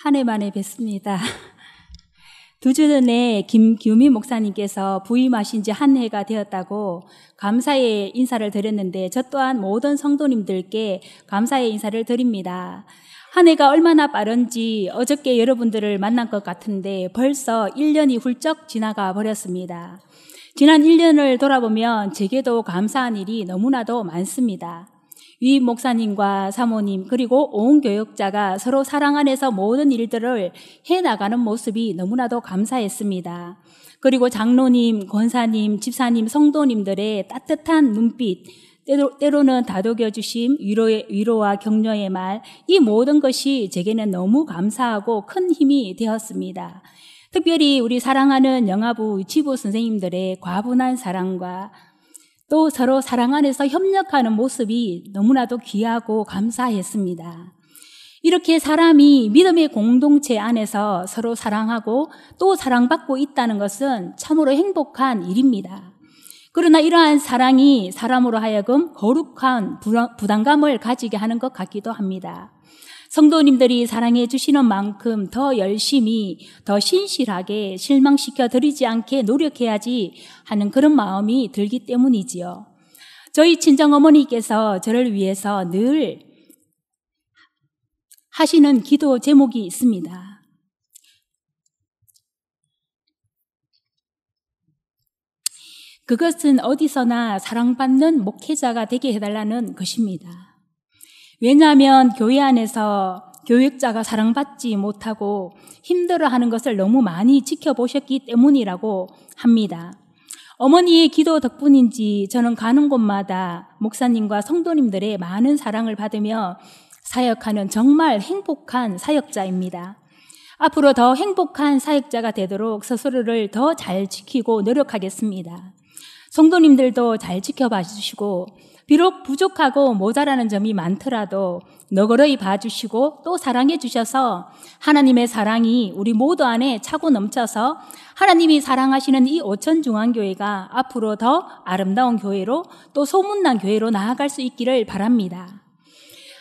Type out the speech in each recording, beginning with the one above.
한 해 만에 뵙습니다. 2주 전에 김규민 목사님께서 부임하신 지 한 해가 되었다고 감사의 인사를 드렸는데 저 또한 모든 성도님들께 감사의 인사를 드립니다. 한 해가 얼마나 빠른지 어저께 여러분들을 만난 것 같은데 벌써 1년이 훌쩍 지나가 버렸습니다. 지난 1년을 돌아보면 제게도 감사한 일이 너무나도 많습니다. 위임 목사님과 사모님 그리고 온 교역자가 서로 사랑 안에서 모든 일들을 해나가는 모습이 너무나도 감사했습니다. 그리고 장로님, 권사님, 집사님, 성도님들의 따뜻한 눈빛, 때로는 다독여 주심, 위로와 격려의 말, 이 모든 것이 제게는 너무 감사하고 큰 힘이 되었습니다. 특별히 우리 사랑하는 영아부 지부 선생님들의 과분한 사랑과 또 서로 사랑 안에서 협력하는 모습이 너무나도 귀하고 감사했습니다. 이렇게 사람이 믿음의 공동체 안에서 서로 사랑하고 또 사랑받고 있다는 것은 참으로 행복한 일입니다. 그러나 이러한 사랑이 사람으로 하여금 거룩한 부담감을 가지게 하는 것 같기도 합니다. 성도님들이 사랑해 주시는 만큼 더 열심히, 더 신실하게 실망시켜 드리지 않게 노력해야지 하는 그런 마음이 들기 때문이지요. 저희 친정어머니께서 저를 위해서 늘 하시는 기도 제목이 있습니다. 그것은 어디서나 사랑받는 목회자가 되게 해달라는 것입니다. 왜냐하면 교회 안에서 교육자가 사랑받지 못하고 힘들어하는 것을 너무 많이 지켜보셨기 때문이라고 합니다. 어머니의 기도 덕분인지 저는 가는 곳마다 목사님과 성도님들의 많은 사랑을 받으며 사역하는 정말 행복한 사역자입니다. 앞으로 더 행복한 사역자가 되도록 스스로를 더 잘 지키고 노력하겠습니다. 성도님들도 잘 지켜봐 주시고 비록 부족하고 모자라는 점이 많더라도 너그러이 봐주시고 또 사랑해 주셔서 하나님의 사랑이 우리 모두 안에 차고 넘쳐서 하나님이 사랑하시는 이 오천중앙교회가 앞으로 더 아름다운 교회로 또 소문난 교회로 나아갈 수 있기를 바랍니다.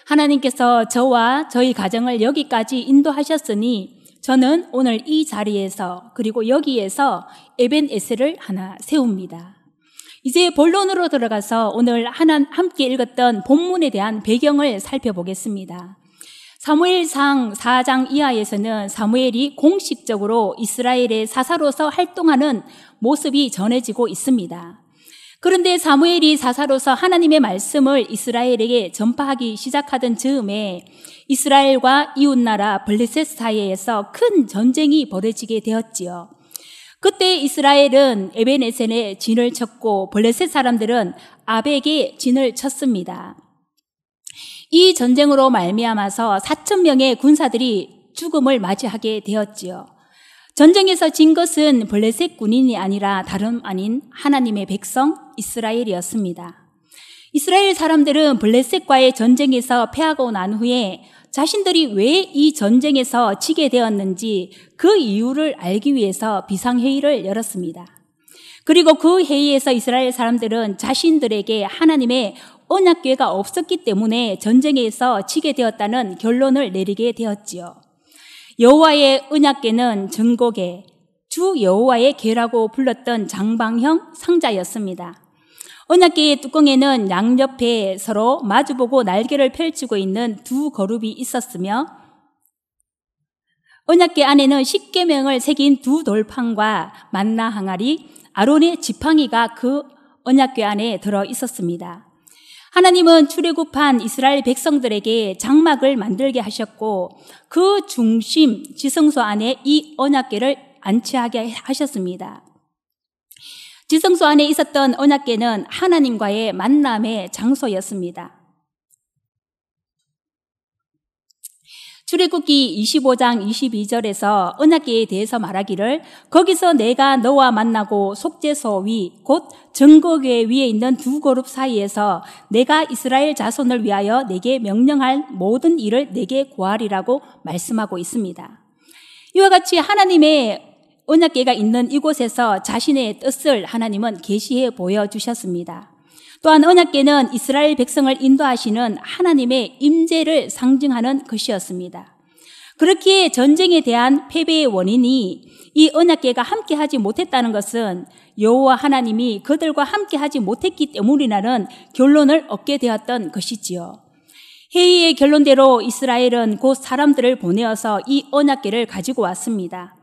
하나님께서 저와 저희 가정을 여기까지 인도하셨으니 저는 오늘 이 자리에서 그리고 여기에서 에벤에셀을 하나 세웁니다. 이제 본론으로 들어가서 오늘 함께 읽었던 본문에 대한 배경을 살펴보겠습니다. 사무엘상 4장 이하에서는 사무엘이 공식적으로 이스라엘의 사사로서 활동하는 모습이 전해지고 있습니다. 그런데 사무엘이 사사로서 하나님의 말씀을 이스라엘에게 전파하기 시작하던 즈음에 이스라엘과 이웃나라 블레셋 사이에서 큰 전쟁이 벌어지게 되었지요. 그때 이스라엘은 에벤에셀에 진을 쳤고 블레셋 사람들은 아벡에 진을 쳤습니다. 이 전쟁으로 말미암아서 4,000명의 군사들이 죽음을 맞이하게 되었지요. 전쟁에서 진 것은 블레셋 군인이 아니라 다름 아닌 하나님의 백성 이스라엘이었습니다. 이스라엘 사람들은 블레셋과의 전쟁에서 패하고 난 후에 자신들이 왜 이 전쟁에서 지게 되었는지 그 이유를 알기 위해서 비상회의를 열었습니다. 그리고 그 회의에서 이스라엘 사람들은 자신들에게 하나님의 언약궤가 없었기 때문에 전쟁에서 지게 되었다는 결론을 내리게 되었지요. 여호와의 언약궤는 전곡의 주 여호와의 궤라고 불렀던 장방형 상자였습니다. 언약궤의 뚜껑에는 양옆에 서로 마주보고 날개를 펼치고 있는 두 거룹이 있었으며 언약궤 안에는 십계명을 새긴 두 돌판과 만나 항아리, 아론의 지팡이가 그 언약궤 안에 들어 있었습니다. 하나님은 출애굽한 이스라엘 백성들에게 장막을 만들게 하셨고 그 중심 지성소 안에 이 언약궤를 안치하게 하셨습니다. 지성소 안에 있었던 언약궤는 하나님과의 만남의 장소였습니다. 출애굽기 25장 22절에서 언약궤에 대해서 말하기를 거기서 내가 너와 만나고 속죄소 위 곧 증거궤 위에 있는 두 그룹 사이에서 내가 이스라엘 자손을 위하여 내게 명령할 모든 일을 내게 구하리라고 말씀하고 있습니다. 이와 같이 하나님의 언약궤가 있는 이곳에서 자신의 뜻을 하나님은 계시해 보여주셨습니다. 또한 언약궤는 이스라엘 백성을 인도하시는 하나님의 임재를 상징하는 것이었습니다. 그렇기에 전쟁에 대한 패배의 원인이 이 언약궤가 함께하지 못했다는 것은 여호와 하나님이 그들과 함께하지 못했기 때문이라는 결론을 얻게 되었던 것이지요. 회의의 결론대로 이스라엘은 곧 사람들을 보내어서 이 언약궤를 가지고 왔습니다.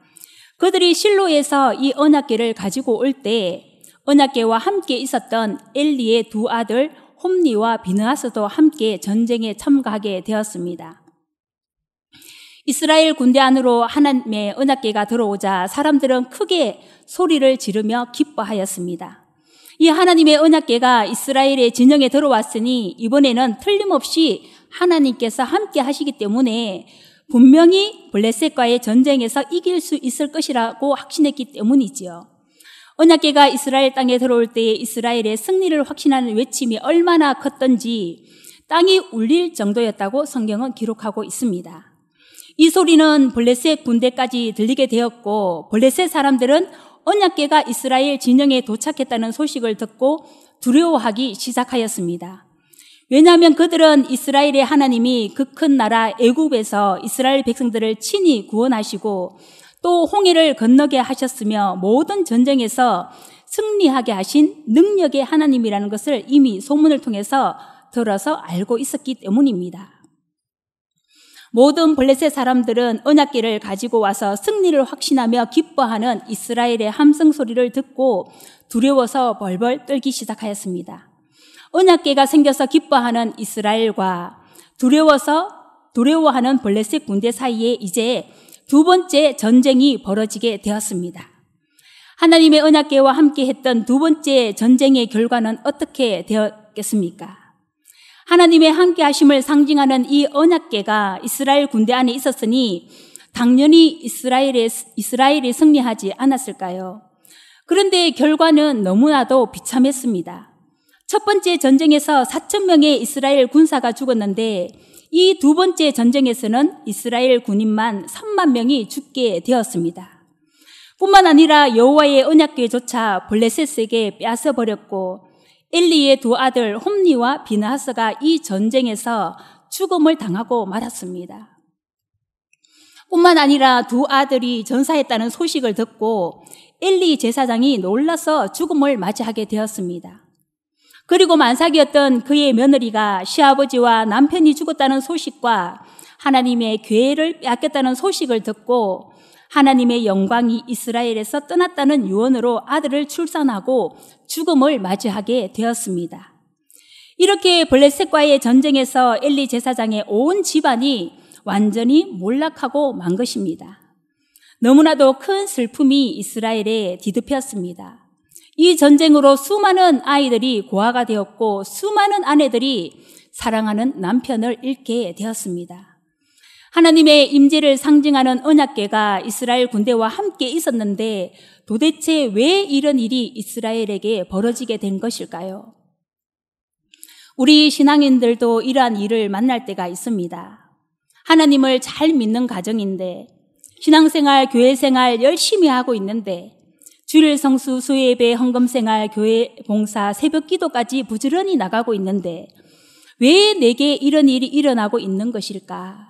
그들이 실로에서 이 언약궤를 가지고 올 때 언약궤와 함께 있었던 엘리의 두 아들 홈니와 비느하스도 함께 전쟁에 참가하게 되었습니다. 이스라엘 군대 안으로 하나님의 언약궤가 들어오자 사람들은 크게 소리를 지르며 기뻐하였습니다. 이 하나님의 언약궤가 이스라엘의 진영에 들어왔으니 이번에는 틀림없이 하나님께서 함께 하시기 때문에 분명히 블레셋과의 전쟁에서 이길 수 있을 것이라고 확신했기 때문이지요. 언약궤가 이스라엘 땅에 들어올 때에 이스라엘의 승리를 확신하는 외침이 얼마나 컸던지 땅이 울릴 정도였다고 성경은 기록하고 있습니다. 이 소리는 블레셋 군대까지 들리게 되었고 블레셋 사람들은 언약궤가 이스라엘 진영에 도착했다는 소식을 듣고 두려워하기 시작하였습니다. 왜냐하면 그들은 이스라엘의 하나님이 그 큰 나라 애굽에서 이스라엘 백성들을 친히 구원하시고 또 홍해를 건너게 하셨으며 모든 전쟁에서 승리하게 하신 능력의 하나님이라는 것을 이미 소문을 통해서 들어서 알고 있었기 때문입니다. 모든 블레셋 사람들은 언약궤를 가지고 와서 승리를 확신하며 기뻐하는 이스라엘의 함성 소리를 듣고 두려워서 벌벌 떨기 시작하였습니다. 언약궤가 생겨서 기뻐하는 이스라엘과 두려워하는 블레셋 군대 사이에 이제 두 번째 전쟁이 벌어지게 되었습니다. 하나님의 언약궤와 함께 했던 두 번째 전쟁의 결과는 어떻게 되었겠습니까? 하나님의 함께 하심을 상징하는 이 언약궤가 이스라엘 군대 안에 있었으니 당연히 이스라엘이 승리하지 않았을까요? 그런데 결과는 너무나도 비참했습니다. 첫 번째 전쟁에서 4,000명의 이스라엘 군사가 죽었는데 이 두 번째 전쟁에서는 이스라엘 군인만 3만 명이 죽게 되었습니다. 뿐만 아니라 여호와의 언약궤조차 블레셋에게 빼앗아버렸고 엘리의 두 아들 홈니와 비느하스가 이 전쟁에서 죽음을 당하고 말았습니다. 뿐만 아니라 두 아들이 전사했다는 소식을 듣고 엘리 제사장이 놀라서 죽음을 맞이하게 되었습니다. 그리고 만삭이었던 그의 며느리가 시아버지와 남편이 죽었다는 소식과 하나님의 궤를 빼앗겼다는 소식을 듣고 하나님의 영광이 이스라엘에서 떠났다는 유언으로 아들을 출산하고 죽음을 맞이하게 되었습니다. 이렇게 블레셋과의 전쟁에서 엘리 제사장의 온 집안이 완전히 몰락하고 만 것입니다. 너무나도 큰 슬픔이 이스라엘에 뒤덮였습니다. 이 전쟁으로 수많은 아이들이 고아가 되었고 수많은 아내들이 사랑하는 남편을 잃게 되었습니다. 하나님의 임재를 상징하는 언약궤가 이스라엘 군대와 함께 있었는데 도대체 왜 이런 일이 이스라엘에게 벌어지게 된 것일까요? 우리 신앙인들도 이러한 일을 만날 때가 있습니다. 하나님을 잘 믿는 가정인데 신앙생활, 교회생활 열심히 하고 있는데 주일 성수, 수예배, 헌금생활, 교회 봉사, 새벽 기도까지 부지런히 나가고 있는데 왜 내게 이런 일이 일어나고 있는 것일까?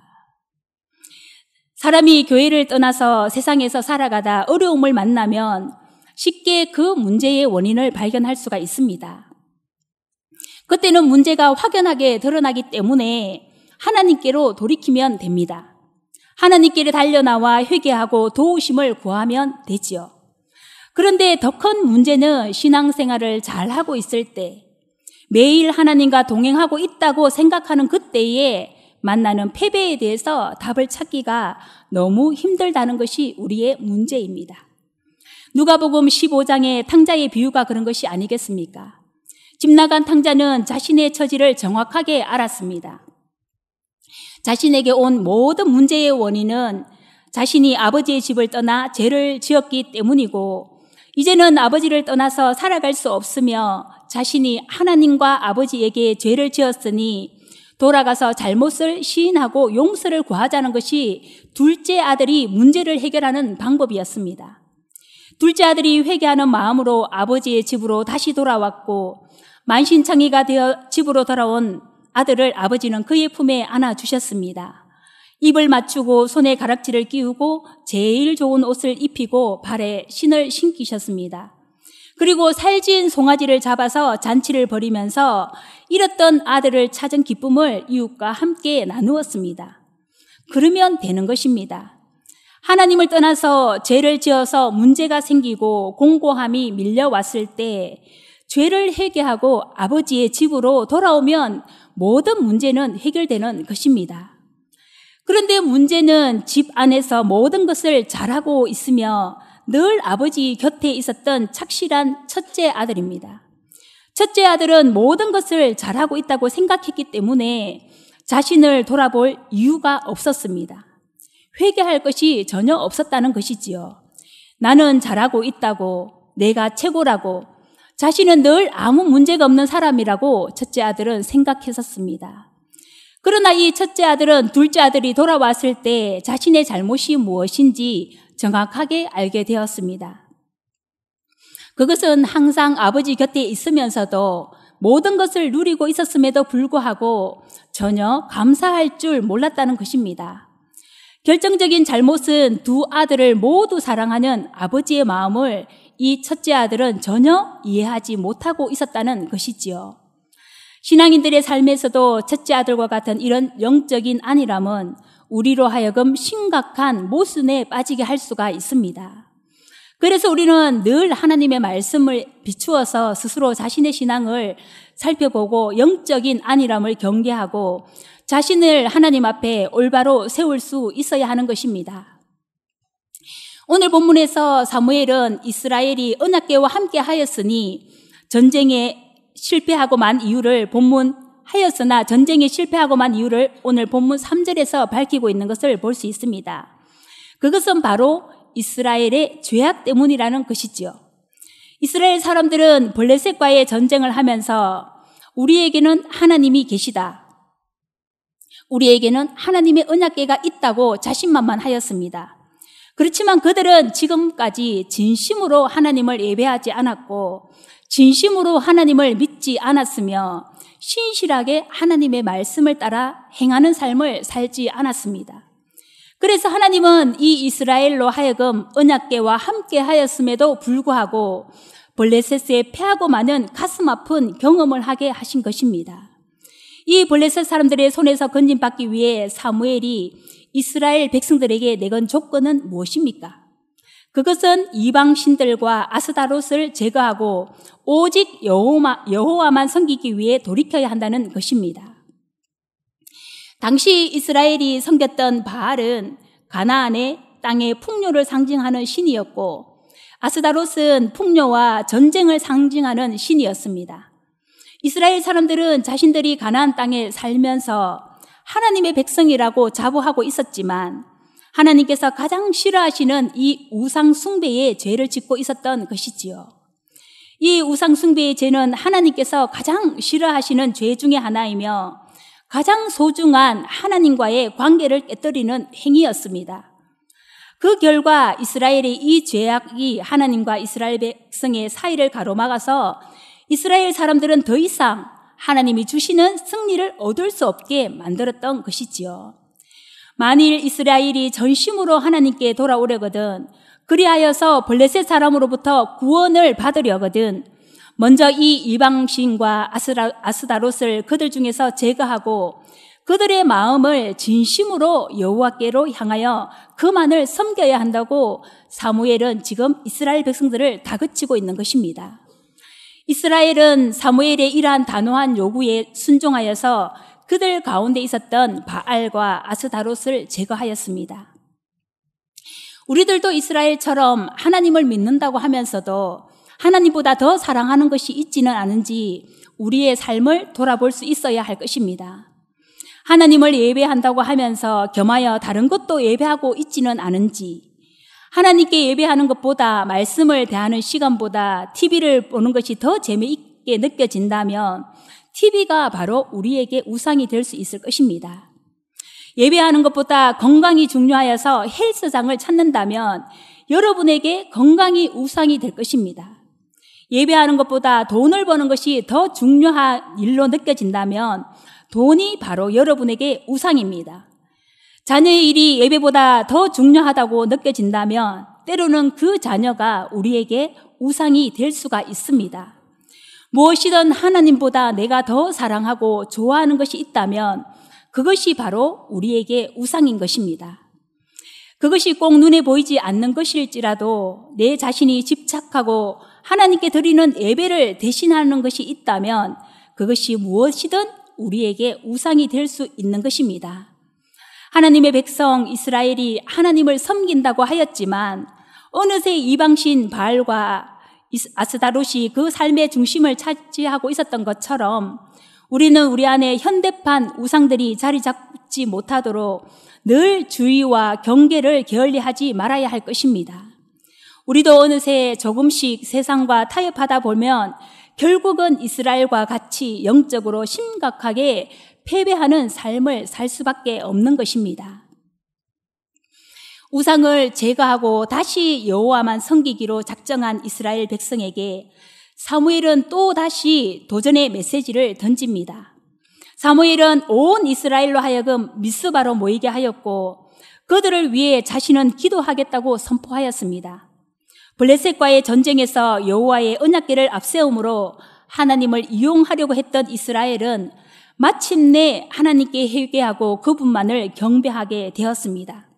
사람이 교회를 떠나서 세상에서 살아가다 어려움을 만나면 쉽게 그 문제의 원인을 발견할 수가 있습니다. 그때는 문제가 확연하게 드러나기 때문에 하나님께로 돌이키면 됩니다. 하나님께로 달려나와 회개하고 도우심을 구하면 되지요. 그런데 더 큰 문제는 신앙생활을 잘하고 있을 때 매일 하나님과 동행하고 있다고 생각하는 그때에 만나는 패배에 대해서 답을 찾기가 너무 힘들다는 것이 우리의 문제입니다. 누가복음 15장의 탕자의 비유가 그런 것이 아니겠습니까? 집 나간 탕자는 자신의 처지를 정확하게 알았습니다. 자신에게 온 모든 문제의 원인은 자신이 아버지의 집을 떠나 죄를 지었기 때문이고 이제는 아버지를 떠나서 살아갈 수 없으며 자신이 하나님과 아버지에게 죄를 지었으니 돌아가서 잘못을 시인하고 용서를 구하자는 것이 둘째 아들이 문제를 해결하는 방법이었습니다. 둘째 아들이 회개하는 마음으로 아버지의 집으로 다시 돌아왔고 만신창이가 되어 집으로 돌아온 아들을 아버지는 그의 품에 안아주셨습니다. 입을 맞추고 손에 가락지를 끼우고 제일 좋은 옷을 입히고 발에 신을 신기셨습니다. 그리고 살진 송아지를 잡아서 잔치를 벌이면서 잃었던 아들을 찾은 기쁨을 이웃과 함께 나누었습니다. 그러면 되는 것입니다. 하나님을 떠나서 죄를 지어서 문제가 생기고 공고함이 밀려왔을 때 죄를 회개하고 아버지의 집으로 돌아오면 모든 문제는 해결되는 것입니다. 그런데 문제는 집 안에서 모든 것을 잘하고 있으며 늘 아버지 곁에 있었던 착실한 첫째 아들입니다. 첫째 아들은 모든 것을 잘하고 있다고 생각했기 때문에 자신을 돌아볼 이유가 없었습니다. 회개할 것이 전혀 없었다는 것이지요. 나는 잘하고 있다고, 내가 최고라고, 자신은 늘 아무 문제가 없는 사람이라고 첫째 아들은 생각했었습니다. 그러나 이 첫째 아들은 둘째 아들이 돌아왔을 때 자신의 잘못이 무엇인지 정확하게 알게 되었습니다. 그것은 항상 아버지 곁에 있으면서도 모든 것을 누리고 있었음에도 불구하고 전혀 감사할 줄 몰랐다는 것입니다. 결정적인 잘못은 두 아들을 모두 사랑하는 아버지의 마음을 이 첫째 아들은 전혀 이해하지 못하고 있었다는 것이지요. 신앙인들의 삶에서도 첫째 아들과 같은 이런 영적인 안일함은 우리로 하여금 심각한 모순에 빠지게 할 수가 있습니다. 그래서 우리는 늘 하나님의 말씀을 비추어서 스스로 자신의 신앙을 살펴보고 영적인 안일함을 경계하고 자신을 하나님 앞에 올바로 세울 수 있어야 하는 것입니다. 오늘 본문에서 사무엘은 이스라엘이 언약궤와 함께 하였으니 전쟁에 실패하고 만 이유를 본문하였으나 전쟁에 실패하고 만 이유를 오늘 본문 3절에서 밝히고 있는 것을 볼 수 있습니다. 그것은 바로 이스라엘의 죄악 때문이라는 것이지요. 이스라엘 사람들은 블레셋과의 전쟁을 하면서 우리에게는 하나님이 계시다, 우리에게는 하나님의 언약궤가 있다고 자신만만하였습니다. 그렇지만 그들은 지금까지 진심으로 하나님을 예배하지 않았고 진심으로 하나님을 믿지 않았으며 신실하게 하나님의 말씀을 따라 행하는 삶을 살지 않았습니다. 그래서 하나님은 이 이스라엘로 하여금 언약궤와 함께 하였음에도 불구하고 블레셋에 패하고 마는 가슴 아픈 경험을 하게 하신 것입니다. 이 블레셋 사람들의 손에서 건진받기 위해 사무엘이 이스라엘 백성들에게 내건 조건은 무엇입니까? 그것은 이방 신들과 아스다롯을 제거하고 오직 여호와만 섬기기 위해 돌이켜야 한다는 것입니다. 당시 이스라엘이 섬겼던 바알은 가나안의 땅의 풍요를 상징하는 신이었고 아스다롯은 풍요와 전쟁을 상징하는 신이었습니다. 이스라엘 사람들은 자신들이 가나안 땅에 살면서 하나님의 백성이라고 자부하고 있었지만 하나님께서 가장 싫어하시는 이 우상 숭배의 죄를 짓고 있었던 것이지요. 이 우상 숭배의 죄는 하나님께서 가장 싫어하시는 죄 중에 하나이며 가장 소중한 하나님과의 관계를 깨뜨리는 행위였습니다. 그 결과 이스라엘의 이 죄악이 하나님과 이스라엘 백성의 사이를 가로막아서 이스라엘 사람들은 더 이상 하나님이 주시는 승리를 얻을 수 없게 만들었던 것이지요. 만일 이스라엘이 전심으로 하나님께 돌아오려거든, 그리하여서 블레셋 사람으로부터 구원을 받으려거든 먼저 이 이방신과 아스다롯을 그들 중에서 제거하고 그들의 마음을 진심으로 여호와께로 향하여 그만을 섬겨야 한다고 사무엘은 지금 이스라엘 백성들을 다그치고 있는 것입니다. 이스라엘은 사무엘의 이러한 단호한 요구에 순종하여서 그들 가운데 있었던 바알과 아스다롯을 제거하였습니다. 우리들도 이스라엘처럼 하나님을 믿는다고 하면서도 하나님보다 더 사랑하는 것이 있지는 않은지 우리의 삶을 돌아볼 수 있어야 할 것입니다. 하나님을 예배한다고 하면서 겸하여 다른 것도 예배하고 있지는 않은지, 하나님께 예배하는 것보다 말씀을 대하는 시간보다 TV를 보는 것이 더 재미있게 느껴진다면 TV가 바로 우리에게 우상이 될 수 있을 것입니다. 예배하는 것보다 건강이 중요하여서 헬스장을 찾는다면 여러분에게 건강이 우상이 될 것입니다. 예배하는 것보다 돈을 버는 것이 더 중요한 일로 느껴진다면 돈이 바로 여러분에게 우상입니다. 자녀의 일이 예배보다 더 중요하다고 느껴진다면 때로는 그 자녀가 우리에게 우상이 될 수가 있습니다. 무엇이든 하나님보다 내가 더 사랑하고 좋아하는 것이 있다면 그것이 바로 우리에게 우상인 것입니다. 그것이 꼭 눈에 보이지 않는 것일지라도 내 자신이 집착하고 하나님께 드리는 예배를 대신하는 것이 있다면 그것이 무엇이든 우리에게 우상이 될 수 있는 것입니다. 하나님의 백성 이스라엘이 하나님을 섬긴다고 하였지만 어느새 이방신 바알과 아스다롯이 그 삶의 중심을 차지하고 있었던 것처럼 우리는 우리 안에 현대판 우상들이 자리 잡지 못하도록 늘 주의와 경계를 게을리하지 말아야 할 것입니다. 우리도 어느새 조금씩 세상과 타협하다 보면 결국은 이스라엘과 같이 영적으로 심각하게 패배하는 삶을 살 수밖에 없는 것입니다. 우상을 제거하고 다시 여호와만 섬기기로 작정한 이스라엘 백성에게 사무엘은 또 다시 도전의 메시지를 던집니다. 사무엘은 온 이스라엘로 하여금 미스바로 모이게 하였고 그들을 위해 자신은 기도하겠다고 선포하였습니다. 블레셋과의 전쟁에서 여호와의 언약궤를 앞세움으로 하나님을 이용하려고 했던 이스라엘은 마침내 하나님께 회개하고 그분만을 경배하게 되었습니다.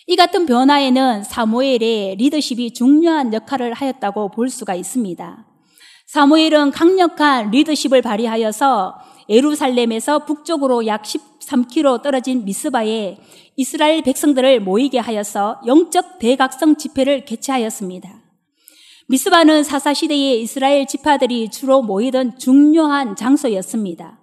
이 같은 변화에는 사무엘의 리더십이 중요한 역할을 하였다고 볼 수가 있습니다. 사무엘은 강력한 리더십을 발휘하여서 예루살렘에서 북쪽으로 약 13km 떨어진 미스바에 이스라엘 백성들을 모이게 하여서 영적 대각성 집회를 개최하였습니다. 미스바는 사사시대의 이스라엘 지파들이 주로 모이던 중요한 장소였습니다.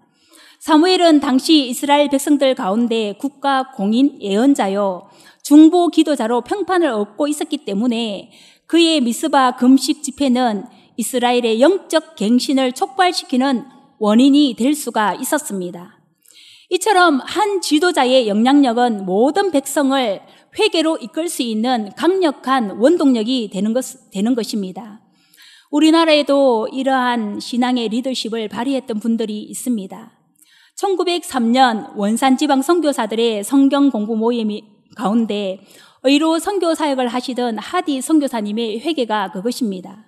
사무엘은 당시 이스라엘 백성들 가운데 국가 공인 예언자요 중보 기도자로 평판을 얻고 있었기 때문에 그의 미스바 금식 집회는 이스라엘의 영적 갱신을 촉발시키는 원인이 될 수가 있었습니다. 이처럼 한 지도자의 영향력은 모든 백성을 회개로 이끌 수 있는 강력한 원동력이 되는 것입니다. 우리나라에도 이러한 신앙의 리더십을 발휘했던 분들이 있습니다. 1903년 원산지방 선교사들의 성경 공부 모임 가운데 의로 선교 사역을 하시던 하디 선교사님의 회개가 그것입니다.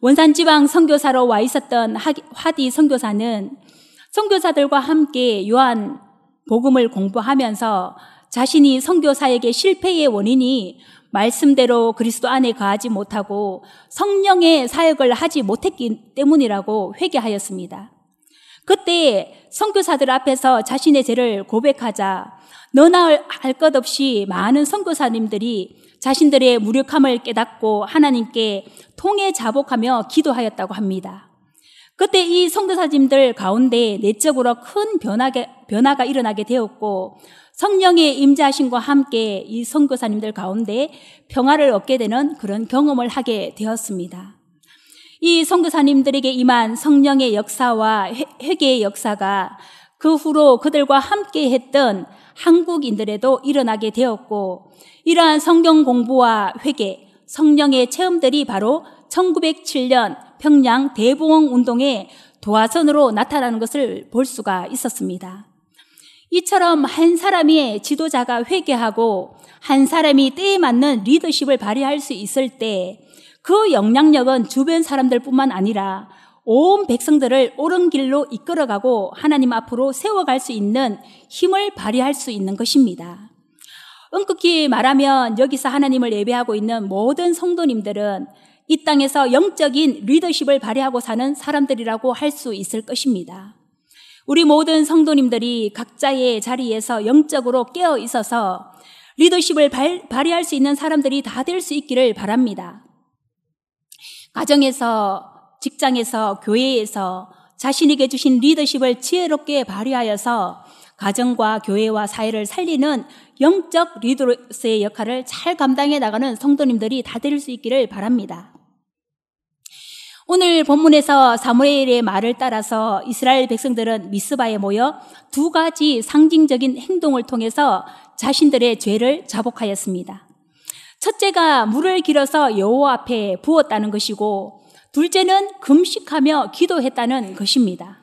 원산지방 선교사로 와 있었던 하디 선교사는 선교사들과 함께 요한 복음을 공부하면서 자신이 선교 사역의 실패의 원인이 말씀대로 그리스도 안에 거하지 못하고 성령의 사역을 하지 못했기 때문이라고 회개하였습니다. 그때 선교사들 앞에서 자신의 죄를 고백하자 너나 할 것 없이 많은 선교사님들이 자신들의 무력함을 깨닫고 하나님께 통해 자복하며 기도하였다고 합니다. 그때 이 선교사님들 가운데 내적으로 큰 변화가 일어나게 되었고 성령의 임재하심과 함께 이 선교사님들 가운데 평화를 얻게 되는 그런 경험을 하게 되었습니다. 이 선교사님들에게 임한 성령의 역사와 회개의 역사가 그 후로 그들과 함께 했던 한국인들에도 일어나게 되었고 이러한 성경 공부와 회개, 성령의 체험들이 바로 1907년 평양 대부흥 운동의 도화선으로 나타나는 것을 볼 수가 있었습니다. 이처럼 한 사람의 지도자가 회개하고 한 사람이 때에 맞는 리더십을 발휘할 수 있을 때 그 영향력은 주변 사람들뿐만 아니라 온 백성들을 옳은 길로 이끌어가고 하나님 앞으로 세워갈 수 있는 힘을 발휘할 수 있는 것입니다. 엄격히 말하면 여기서 하나님을 예배하고 있는 모든 성도님들은 이 땅에서 영적인 리더십을 발휘하고 사는 사람들이라고 할 수 있을 것입니다. 우리 모든 성도님들이 각자의 자리에서 영적으로 깨어 있어서 리더십을 발휘할 수 있는 사람들이 다 될 수 있기를 바랍니다. 가정에서, 직장에서, 교회에서 자신에게 주신 리더십을 지혜롭게 발휘하여서 가정과 교회와 사회를 살리는 영적 리더로서의 역할을 잘 감당해 나가는 성도님들이 다 될 수 있기를 바랍니다. 오늘 본문에서 사무엘의 말을 따라서 이스라엘 백성들은 미스바에 모여 두 가지 상징적인 행동을 통해서 자신들의 죄를 자복하였습니다. 첫째가 물을 길어서 여호와 앞에 부었다는 것이고 둘째는 금식하며 기도했다는 것입니다.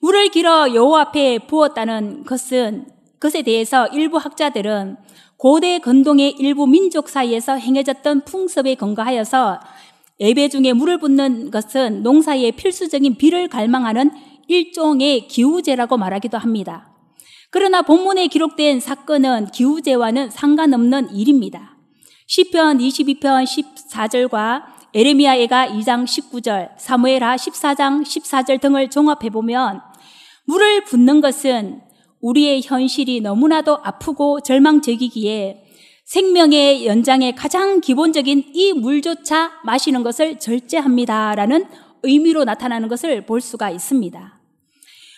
물을 길어 여호와 앞에 부었다는 것은 것에 대해서 일부 학자들은 고대 근동의 일부 민족 사이에서 행해졌던 풍습에 근거하여서 예배 중에 물을 붓는 것은 농사의 필수적인 비를 갈망하는 일종의 기우제라고 말하기도 합니다. 그러나 본문에 기록된 사건은 기우제와는 상관없는 일입니다. 시편 22편 14절과 에레미야가 2장 19절, 사무엘하 14장 14절 등을 종합해보면 물을 붓는 것은 우리의 현실이 너무나도 아프고 절망적이기에 생명의 연장의 가장 기본적인 이 물조차 마시는 것을 절제합니다라는 의미로 나타나는 것을 볼 수가 있습니다.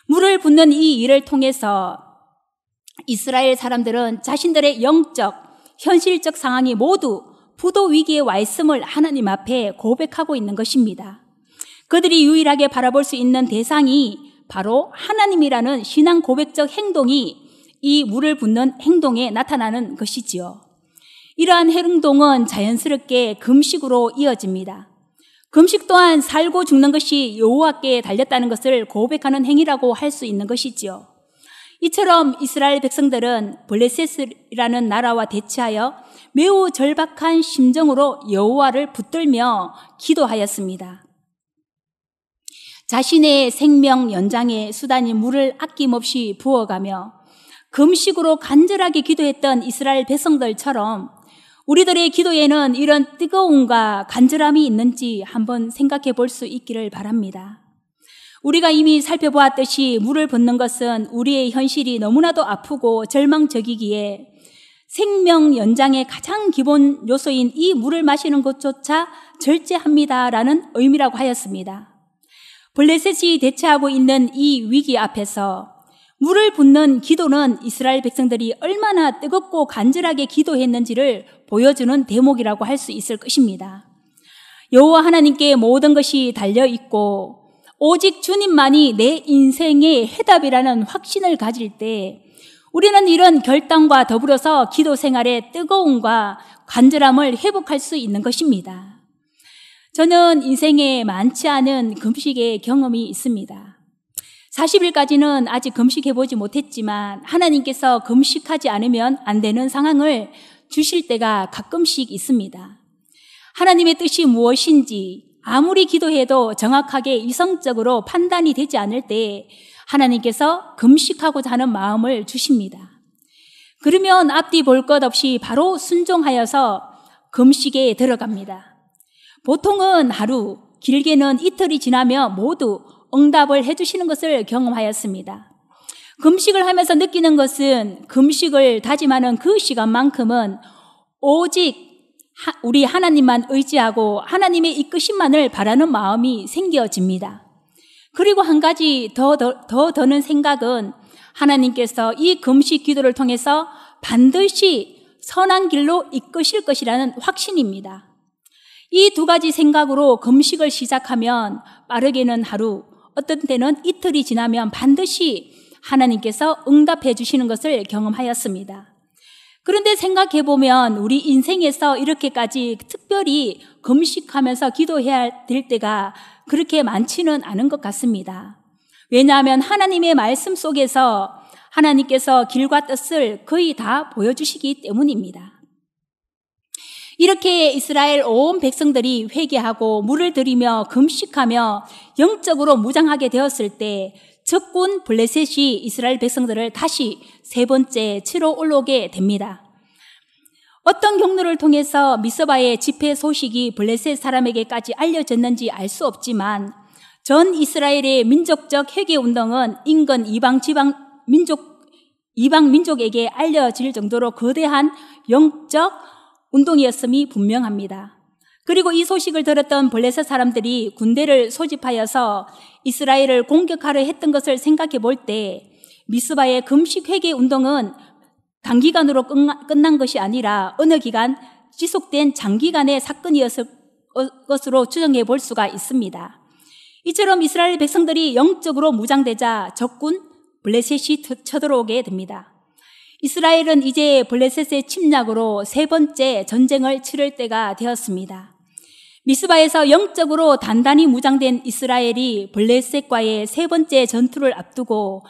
물을 붓는 이 일을 통해서 이스라엘 사람들은 자신들의 영적, 현실적 상황이 모두 부도 위기에 와 있음을 하나님 앞에 고백하고 있는 것입니다. 그들이 유일하게 바라볼 수 있는 대상이 바로 하나님이라는 신앙 고백적 행동이 이 물을 붓는 행동에 나타나는 것이지요. 이러한 행동은 자연스럽게 금식으로 이어집니다. 금식 또한 살고 죽는 것이 여호와께 달렸다는 것을 고백하는 행위라고 할 수 있는 것이지요. 이처럼 이스라엘 백성들은 블레셋이라는 나라와 대치하여 매우 절박한 심정으로 여호와를 붙들며 기도하였습니다. 자신의 생명 연장의 수단인 물을 아낌없이 부어가며 금식으로 간절하게 기도했던 이스라엘 백성들처럼 우리들의 기도에는 이런 뜨거움과 간절함이 있는지 한번 생각해 볼 수 있기를 바랍니다. 우리가 이미 살펴보았듯이 물을 붓는 것은 우리의 현실이 너무나도 아프고 절망적이기에 생명 연장의 가장 기본 요소인 이 물을 마시는 것조차 절제합니다라는 의미라고 하였습니다. 블레셋이 대처하고 있는 이 위기 앞에서 물을 붓는 기도는 이스라엘 백성들이 얼마나 뜨겁고 간절하게 기도했는지를 보여주는 대목이라고 할 수 있을 것입니다. 여호와 하나님께 모든 것이 달려있고 오직 주님만이 내 인생의 해답이라는 확신을 가질 때 우리는 이런 결단과 더불어서 기도 생활의 뜨거움과 간절함을 회복할 수 있는 것입니다. 저는 인생에 많지 않은 금식의 경험이 있습니다. 40일까지는 아직 금식해보지 못했지만 하나님께서 금식하지 않으면 안 되는 상황을 주실 때가 가끔씩 있습니다. 하나님의 뜻이 무엇인지 아무리 기도해도 정확하게 이성적으로 판단이 되지 않을 때 하나님께서 금식하고자 하는 마음을 주십니다. 그러면 앞뒤 볼 것 없이 바로 순종하여서 금식에 들어갑니다. 보통은 하루, 길게는 이틀이 지나며 모두 응답을 해주시는 것을 경험하였습니다. 금식을 하면서 느끼는 것은 금식을 다짐하는 그 시간만큼은 오직 우리 하나님만 의지하고 하나님의 이끄심만을 바라는 마음이 생겨집니다. 그리고 한 가지 더 드는 생각은 하나님께서 이 금식 기도를 통해서 반드시 선한 길로 이끄실 것이라는 확신입니다. 이 두 가지 생각으로 금식을 시작하면 빠르게는 하루, 어떤 때는 이틀이 지나면 반드시 하나님께서 응답해 주시는 것을 경험하였습니다. 그런데 생각해보면 우리 인생에서 이렇게까지 특별히 금식하면서 기도해야 될 때가 그렇게 많지는 않은 것 같습니다. 왜냐하면 하나님의 말씀 속에서 하나님께서 길과 뜻을 거의 다 보여주시기 때문입니다. 이렇게 이스라엘 온 백성들이 회개하고 물을 들이며 금식하며 영적으로 무장하게 되었을 때 적군 블레셋이 이스라엘 백성들을 다시 세 번째 치러 올라오게 됩니다. 어떤 경로를 통해서 미스바의 집회 소식이 블레셋 사람에게까지 알려졌는지 알 수 없지만 전 이스라엘의 민족적 회개 운동은 인근 이방 민족에게 알려질 정도로 거대한 영적 운동이었음이 분명합니다. 그리고 이 소식을 들었던 블레셋 사람들이 군대를 소집하여서 이스라엘을 공격하려 했던 것을 생각해 볼 때 미스바의 금식 회개 운동은 단기간으로 끝난 것이 아니라 어느 기간 지속된 장기간의 사건이었을 것으로 추정해 볼 수가 있습니다. 이처럼 이스라엘 백성들이 영적으로 무장되자 적군 블레셋이 쳐들어오게 됩니다. 이스라엘은 이제 블레셋의 침략으로 세 번째 전쟁을 치를 때가 되었습니다. 미스바에서 영적으로 단단히 무장된 이스라엘이 블레셋과의 세 번째 전투를 앞두고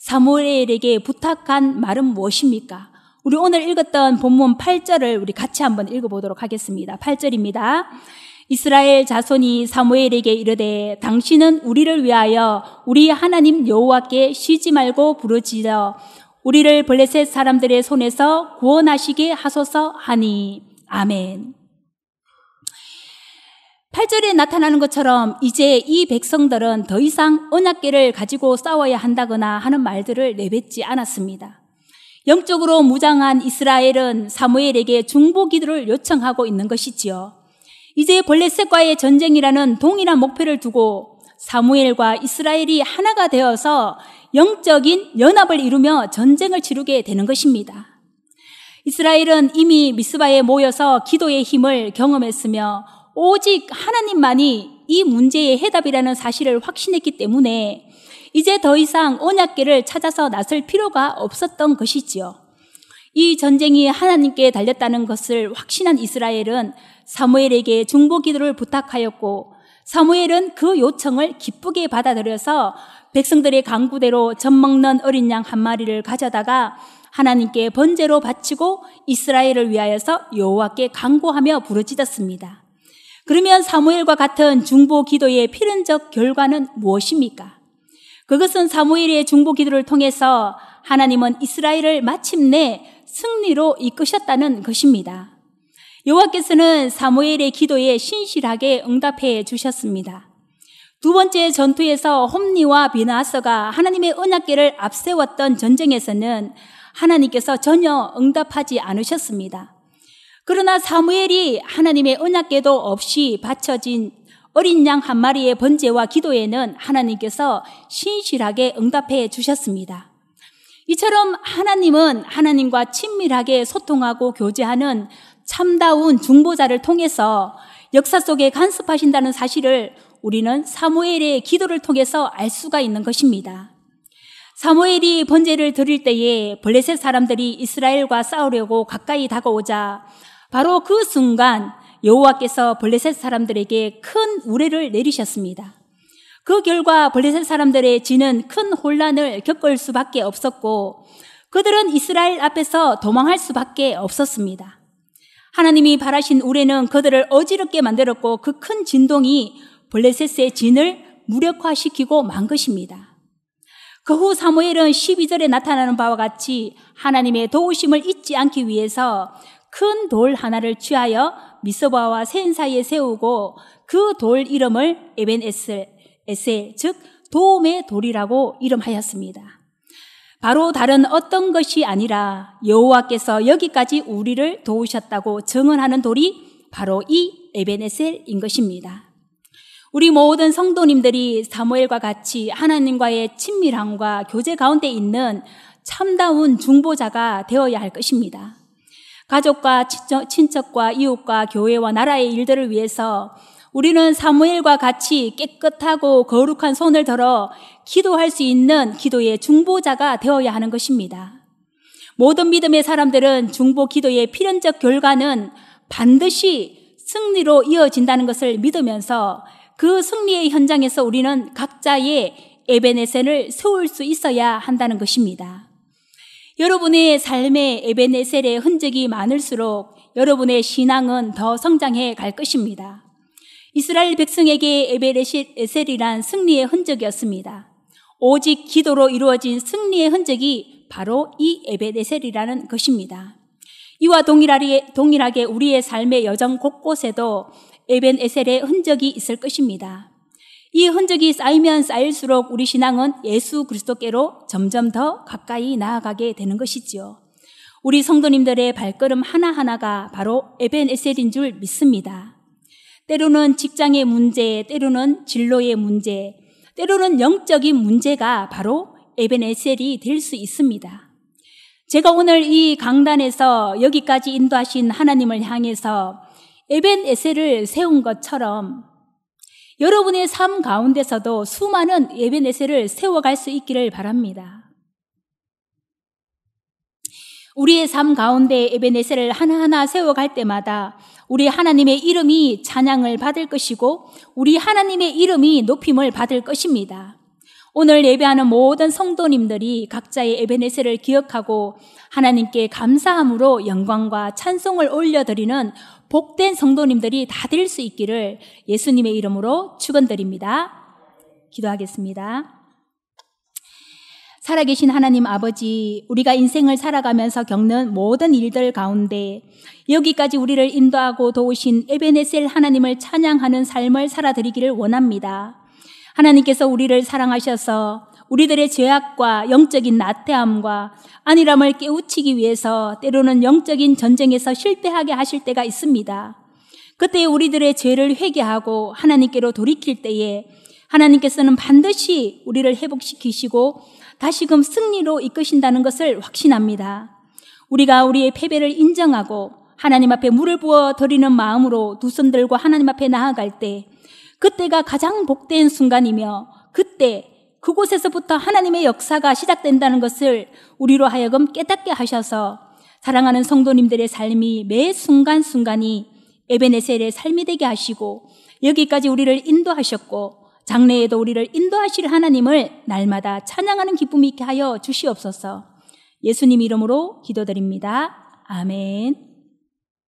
사무엘에게 부탁한 말은 무엇입니까? 우리 오늘 읽었던 본문 8절을 우리 같이 한번 읽어보도록 하겠습니다. 8절입니다. 이스라엘 자손이 사무엘에게 이르되 당신은 우리를 위하여 우리 하나님 여호와께 쉬지 말고 부르짖어 우리를 블레셋 사람들의 손에서 구원하시게 하소서 하니. 아멘. 8절에 나타나는 것처럼 이제 이 백성들은 더 이상 언약궤를 가지고 싸워야 한다거나 하는 말들을 내뱉지 않았습니다. 영적으로 무장한 이스라엘은 사무엘에게 중보 기도를 요청하고 있는 것이지요. 이제 블레셋과의 전쟁이라는 동일한 목표를 두고 사무엘과 이스라엘이 하나가 되어서 영적인 연합을 이루며 전쟁을 치르게 되는 것입니다. 이스라엘은 이미 미스바에 모여서 기도의 힘을 경험했으며 오직 하나님만이 이 문제의 해답이라는 사실을 확신했기 때문에 이제 더 이상 언약궤를 찾아서 나설 필요가 없었던 것이지요. 이 전쟁이 하나님께 달렸다는 것을 확신한 이스라엘은 사무엘에게 중보 기도를 부탁하였고 사무엘은 그 요청을 기쁘게 받아들여서 백성들의 강구대로 젖먹는 어린 양 한 마리를 가져다가 하나님께 번제로 바치고 이스라엘을 위하여서 여호와께 간구하며 부르짖었습니다. 그러면 사무엘과 같은 중보 기도의 필연적 결과는 무엇입니까? 그것은 사무엘의 중보 기도를 통해서 하나님은 이스라엘을 마침내 승리로 이끄셨다는 것입니다. 여호와께서는 사무엘의 기도에 신실하게 응답해 주셨습니다. 두 번째 전투에서 홈리와 비나하스가 하나님의 언약궤를 앞세웠던 전쟁에서는 하나님께서 전혀 응답하지 않으셨습니다. 그러나 사무엘이 하나님의 언약궤도 없이 바쳐진 어린 양 한 마리의 번제와 기도에는 하나님께서 신실하게 응답해 주셨습니다. 이처럼 하나님은 하나님과 친밀하게 소통하고 교제하는 참다운 중보자를 통해서 역사 속에 간섭하신다는 사실을 우리는 사무엘의 기도를 통해서 알 수가 있는 것입니다. 사무엘이 번제를 드릴 때에 블레셋 사람들이 이스라엘과 싸우려고 가까이 다가오자 바로 그 순간 여호와께서 블레셋 사람들에게 큰 우레를 내리셨습니다. 그 결과 블레셋 사람들의 지는 큰 혼란을 겪을 수밖에 없었고 그들은 이스라엘 앞에서 도망할 수밖에 없었습니다. 하나님이 바라신 우레는 그들을 어지럽게 만들었고 그 큰 진동이 블레셋의 진을 무력화시키고 만 것입니다. 그 후 사무엘은 12절에 나타나는 바와 같이 하나님의 도우심을 잊지 않기 위해서 큰 돌 하나를 취하여 미스바와 센 사이에 세우고 그 돌 이름을 에벤에셀, 즉 도움의 돌이라고 이름하였습니다. 바로 다른 어떤 것이 아니라 여호와께서 여기까지 우리를 도우셨다고 증언하는 돌이 바로 이 에벤에셀인 것입니다. 우리 모든 성도님들이 사무엘과 같이 하나님과의 친밀함과 교제 가운데 있는 참다운 중보자가 되어야 할 것입니다. 가족과 친척과 이웃과 교회와 나라의 일들을 위해서 우리는 사무엘과 같이 깨끗하고 거룩한 손을 들어 기도할 수 있는 기도의 중보자가 되어야 하는 것입니다. 모든 믿음의 사람들은 중보 기도의 필연적 결과는 반드시 승리로 이어진다는 것을 믿으면서 그 승리의 현장에서 우리는 각자의 에벤에셀을 세울 수 있어야 한다는 것입니다. 여러분의 삶에 에벤에셀의 흔적이 많을수록 여러분의 신앙은 더 성장해 갈 것입니다. 이스라엘 백성에게 에벤에셀이란 승리의 흔적이었습니다. 오직 기도로 이루어진 승리의 흔적이 바로 이 에벤에셀이라는 것입니다. 이와 동일하게 우리의 삶의 여정 곳곳에도 에벤에셀의 흔적이 있을 것입니다. 이 흔적이 쌓이면 쌓일수록 우리 신앙은 예수 그리스도께로 점점 더 가까이 나아가게 되는 것이지요. 우리 성도님들의 발걸음 하나하나가 바로 에벤에셀인 줄 믿습니다. 때로는 직장의 문제, 때로는 진로의 문제, 때로는 영적인 문제가 바로 에벤에셀이 될 수 있습니다. 제가 오늘 이 강단에서 여기까지 인도하신 하나님을 향해서 에벤에셀을 세운 것처럼 여러분의 삶 가운데서도 수많은 에벤에셀을 세워갈 수 있기를 바랍니다. 우리의 삶 가운데 에벤에셀을 하나하나 세워갈 때마다 우리 하나님의 이름이 찬양을 받을 것이고 우리 하나님의 이름이 높임을 받을 것입니다. 오늘 예배하는 모든 성도님들이 각자의 에베네셀을 기억하고 하나님께 감사함으로 영광과 찬송을 올려드리는 복된 성도님들이 다 될 수 있기를 예수님의 이름으로 축원드립니다. 기도하겠습니다. 살아계신 하나님 아버지, 우리가 인생을 살아가면서 겪는 모든 일들 가운데 여기까지 우리를 인도하고 도우신 에베네셀 하나님을 찬양하는 삶을 살아드리기를 원합니다. 하나님께서 우리를 사랑하셔서 우리들의 죄악과 영적인 나태함과 안일함을 깨우치기 위해서 때로는 영적인 전쟁에서 실패하게 하실 때가 있습니다. 그때 우리들의 죄를 회개하고 하나님께로 돌이킬 때에 하나님께서는 반드시 우리를 회복시키시고 다시금 승리로 이끄신다는 것을 확신합니다. 우리가 우리의 패배를 인정하고 하나님 앞에 물을 부어 드리는 마음으로 두 손 들고 하나님 앞에 나아갈 때 그때가 가장 복된 순간이며 그때 그곳에서부터 하나님의 역사가 시작된다는 것을 우리로 하여금 깨닫게 하셔서 사랑하는 성도님들의 삶이 매 순간순간이 에베네셀의 삶이 되게 하시고 여기까지 우리를 인도하셨고 장래에도 우리를 인도하실 하나님을 날마다 찬양하는 기쁨이 있게 하여 주시옵소서. 예수님 이름으로 기도드립니다. 아멘.